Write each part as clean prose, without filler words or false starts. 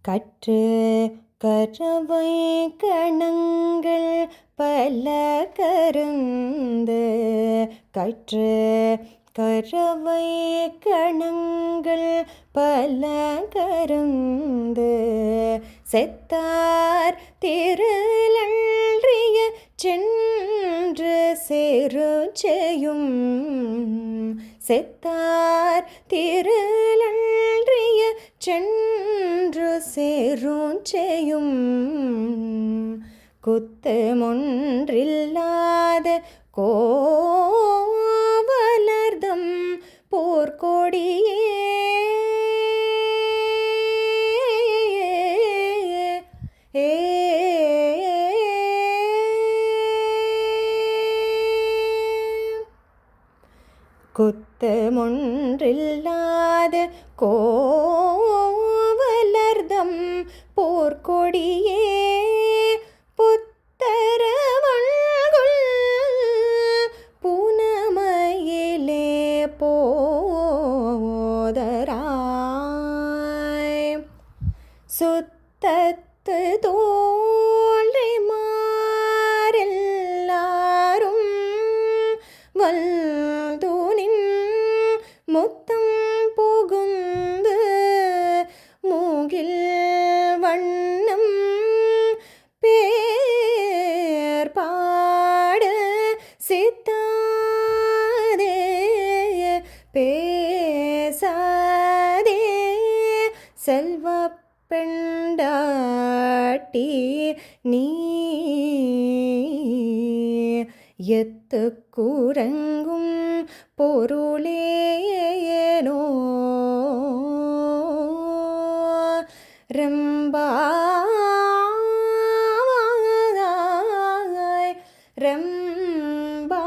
கற்று கற்றவை கணங்கள் பல கருந்து கற்று கற்றவை கணங்கள் பல கருந்து செத்தார் திருளன்றிய சென்று சேரு செய்யும் செத்தார் திருளன்றிய சென்று சேரும் செய்யும் குத்தமொன்றில்லாத கோவலர்தம் போர்க்கொடியே குத்தமொன்றில்லாத கோவலர்தம் போர்க்கொடியே புத்தரவள்குல் பூனமையிலே போதராய் சுத்தத்து தோழிமாரெல்லாரும் வல்தூனின் முத்தம் புகுந்து மூகில் வண்ணம் பேர் பாட சித்தாதே பேசாதே செல்வ பெண்டாட்டி நீ எத்து குரங்கும் பொருளேனோ ரம்பாவாய் ரம்பாவாய்.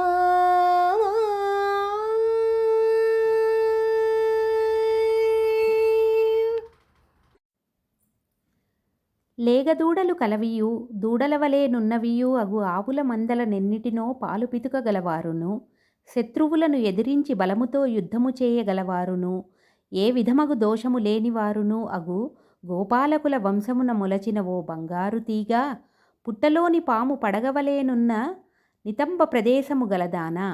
లేగదూడలు కలవియు దూడలవలే నున్నవియు అగు ఆవుల మందల నెన్నిటినో పాలు పితుకగలవారును శత్రువులను ఎదిరించి బలముతో యుద్ధము చేయగలవారును ఏ విధమగు దోషము లేనివారును అగు గోపాలకుల వంశమున మొలచిన ఓ బంగారు తీగ పుట్టలోని పాము పడగవలేనున్న నితంబ ప్రదేశము గలదానా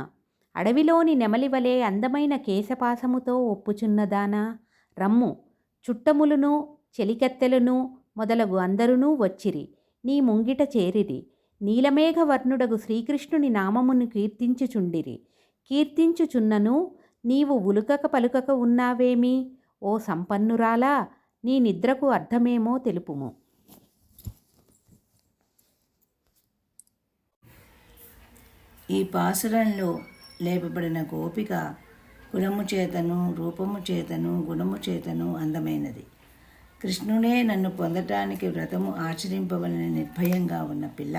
అడవిలోని నెమలివలే అందమైన కేశపాసముతో ఒప్పుచున్నదానా రమ్ము చుట్టములను చెలికత్తెలను మొదలగు అందరునూ వచ్చిరి నీ ముంగిట చేరిరి నీలమేఘవర్ణుడగు శ్రీకృష్ణుని నామమును కీర్తించుచుండిరి కీర్తించుచున్నను నీవు ఉలుకక పలుకక ఉన్నావేమి ఓ సంపన్నురాలా నీ నిద్రకు అర్థమేమో తెలుపుము. ఈ పాసురంలో లేపబడిన గోపిక కులము చేతను రూపము చేతను గుణము చేతను అందమైనది. కృష్ణుడే నన్ను పొందటానికి వ్రతము ఆచరింపవలని నిర్భయంగా ఉన్న పిల్ల.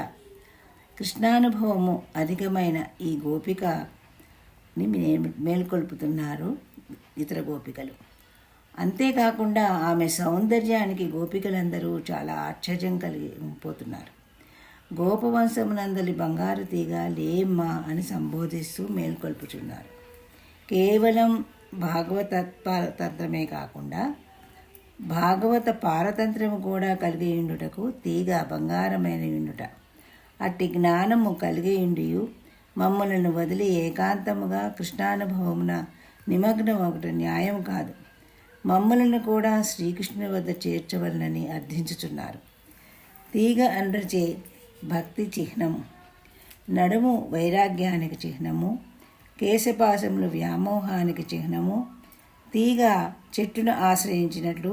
కృష్ణానుభవము అధికమైన ఈ గోపికని మేల్కొల్పుతున్నారు ఇతర గోపికలు. అంతేకాకుండా ఆమె సౌందర్యానికి గోపికలందరూ చాలా ఆశ్చర్యం కలిగిపోతున్నారు. గోపవంశమునందలి బంగారు తీగ లేమ్మా అని సంబోధిస్తూ మేల్కొల్పుచున్నారు. కేవలం భాగవత తంత్రమే కాకుండా భాగవత పారతంత్రము కూడా కలిగి ఉండుటకు తీగ బంగారమైన ఉండుట అట్టి జ్ఞానము కలిగి ఉండియు మమ్మలను వదిలి ఏకాంతముగా కృష్ణానుభవమున నిమగ్నం ఒకటి న్యాయం కాదు. మమ్మలను కూడా శ్రీకృష్ణుని వద్ద చేర్చవలనని అర్థించుచున్నారు. తీగ అండ్రచే భక్తి చిహ్నము, నడుము వైరాగ్యానికి చిహ్నము, కేశపాశములు వ్యామోహానికి చిహ్నము. తీగ చెట్టును ఆశ్రయించినట్లు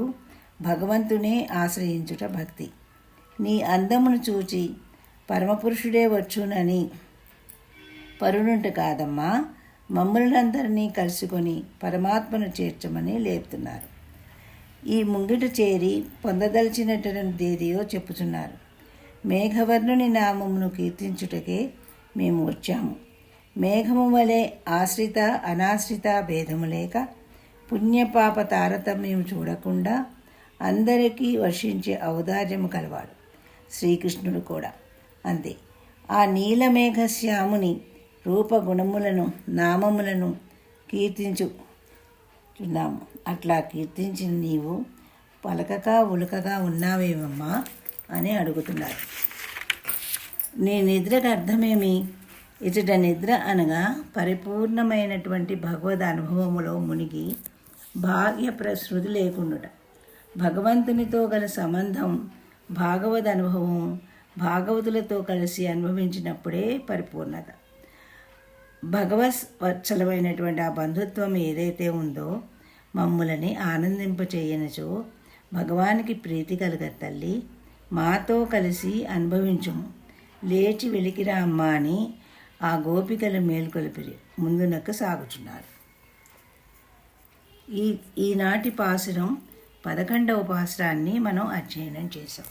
భగవంతునే ఆశ్రయించుట భక్తి. నీ అందమును చూచి పరమపురుషుడే వచ్చునని పరునుంట కాదమ్మా, మమ్మల్నందరినీ కలుసుకొని పరమాత్మను చేర్చమని లేపుతున్నారు. ఈ ముంగిట చేరి పొందదలిచినటువంటిదేదియో చెప్పుచున్నారు. మేఘవర్ణుని నామమును కీర్తించుటకే మేము వచ్చాము. మేఘము వలె ఆశ్రిత అనాశ్రిత భేదము లేక పుణ్యపాప తారతమ్యం చూడకుండా అందరికీ వర్షించే ఔదార్యము కలవాడు శ్రీకృష్ణుడు కూడా అంతే. ఆ నీలమేఘశ్యాముని రూపగుణములను నామములను కీర్తించుచున్నాము. అట్లా కీర్తించిన నీవు పలకక ఉలకగా ఉన్నావేమమ్మా అని అడుగుతున్నారు. నీ నిద్రకు అర్థమేమి? ఇచట నిద్ర అనగా పరిపూర్ణమైనటువంటి భగవద్ అనుభవములో మునిగి బాహ్య ప్రసృతి లేకుండుట. భగవంతునితో గల సంబంధం, భాగవద్ అనుభవం భాగవతులతో కలిసి అనుభవించినప్పుడే పరిపూర్ణత. భగవత్సలమైనటువంటి ఆ బంధుత్వం ఏదైతే ఉందో మమ్ములని ఆనందింపచేయనచో భగవానికి ప్రీతి కలుగ తల్లి, మాతో కలిసి అనుభవించుము, లేచి వెలికిరా అమ్మ అని ఆ గోపికలు మేల్కొలిపిరి ముందునకు సాగుచున్నారు. ఈనాటి పాసురం 11వ పాసురాన్ని మనం అధ్యయనం చేసాం.